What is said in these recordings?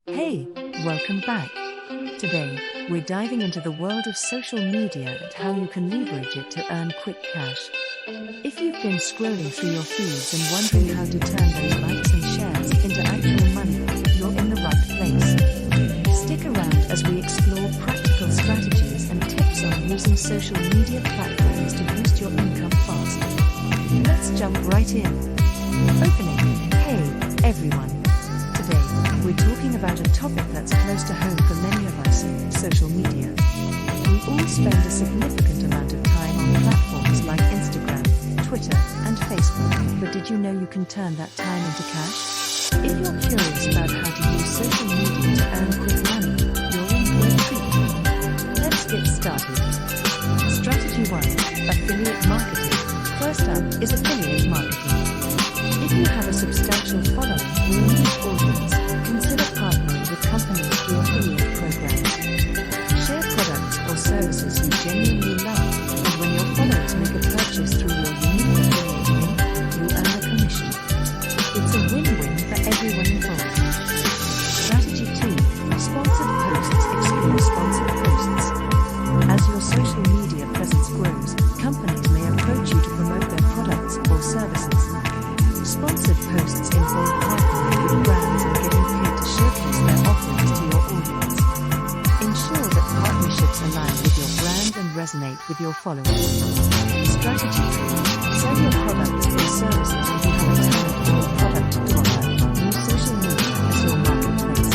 Hey, welcome back. Today, we're diving into the world of social media and how you can leverage it to earn quick cash. If you've been scrolling through your feeds and wondering how to turn those likes and shares into actual money, you're in the right place. Stick around as we explore practical strategies and tips on using social media platforms to boost your income fast. Let's jump right in. Opening. Hey, everyone. Today, we're talking about a topic that's close to home for many of us, social media. We all spend a significant amount of time on platforms like Instagram, Twitter, and Facebook, but did you know you can turn that time into cash? If you're curious about how to use social media to earn quick money, you're in for a treat. Let's get started. Strategy 1. Affiliate marketing. First up is affiliate marketing. If you have a substantial following or a niche audience, consider partnering with companies through affiliate programs. Share products or services you genuinely love, and when your followers make a purchase through your unique affiliate link, you earn a commission. It's a win-win for everyone involved. Strategy 2. Sponsored posts. Explore sponsored posts. As your social media presence grows, companies may approach you to promote their products or services. Sponsored posts involve partnering with brands and getting paid to showcase their offerings to your audience. Ensure that partnerships align with your brand and resonate with your followers. Strategy 3. Sell your products or services. If you have a talent or a product to offer, use social media as your marketplace.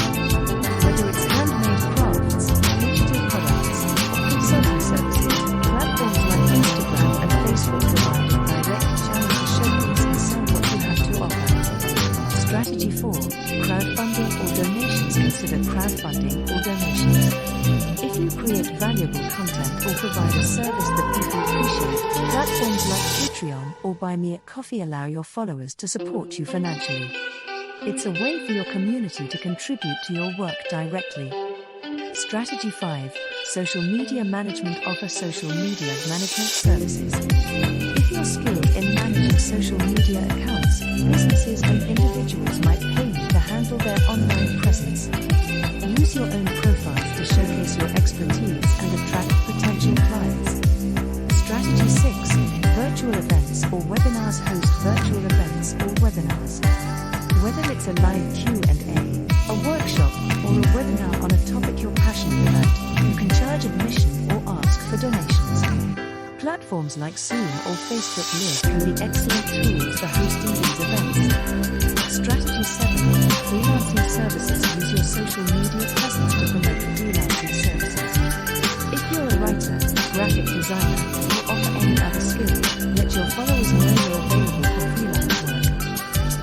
Whether it's handmade crafts, digital products, or consulting services, platforms like Instagram and Facebook provide a direct channel to showcase and sell what you have to offer. Strategy 4. Crowdfunding or donations. Consider crowdfunding or donations. If you create valuable content or provide a service that people appreciate, platforms like Patreon or Buy Me a Coffee allow your followers to support you financially. It's a way for your community to contribute to your work directly. Strategy 5. Social media management. Offer social media management services. If you're skilled in managing social media accounts, businesses and individuals might pay you to handle their online presence. Use your own profiles to showcase your expertise and attract potential clients. Strategy 6. Virtual events or webinars. Host virtual events or webinars. Whether it's a live Q&A, a workshop, or a webinar on a topic you're passionate about, you can charge admission or ask for donations. Platforms like Zoom or Facebook Live can be excellent tools for hosting these events. Strategy 7. Freelancing services. Use your social media presence to promote freelancing services. If you're a writer, graphic designer, or offer any other skill, let your followers know you're available for freelance work.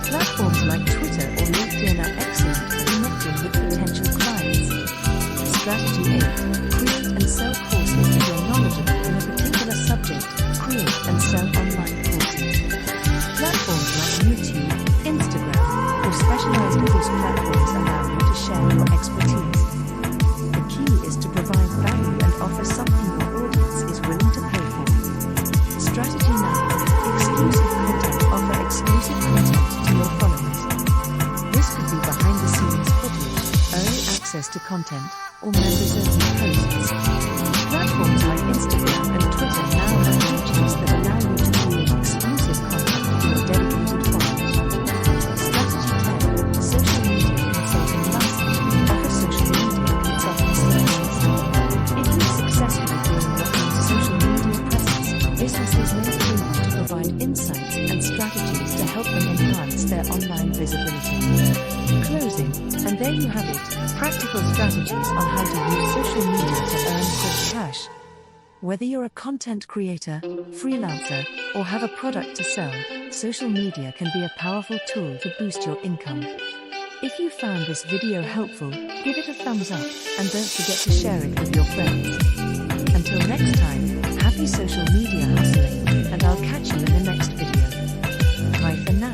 Platforms like Twitter or LinkedIn are excellent for connecting with potential clients. Strategy 8. Create and sell courses. If you're knowledgeable in a particular subject, create and sell online courses. Platforms like YouTube, Instagram, or specialized course platforms allow you to share your expertise. The key is to provide value and offer something your audience is willing to pay for. Strategy 9. Exclusive content. Offer exclusive content to your followers. This could be behind-the-scenes footage, early access to content, or members-only posts. Platforms like Instagram and Twitter now have features that allow you to create exclusive content for your dedicated followers. Strategy 10. Social media consulting. Lastly, offer social media consulting services. If you've successfully grown your own social media presence, businesses may pay you to provide insights and strategies to help them enhance their online visibility. Closing, and there you have it, practical strategies on how to use social media to earn quick cash. Whether you're a content creator, freelancer, or have a product to sell, social media can be a powerful tool to boost your income. If you found this video helpful, give it a thumbs up, and don't forget to share it with your friends. Until next time, happy social media hustling, and I'll catch you in the next video. Bye for now.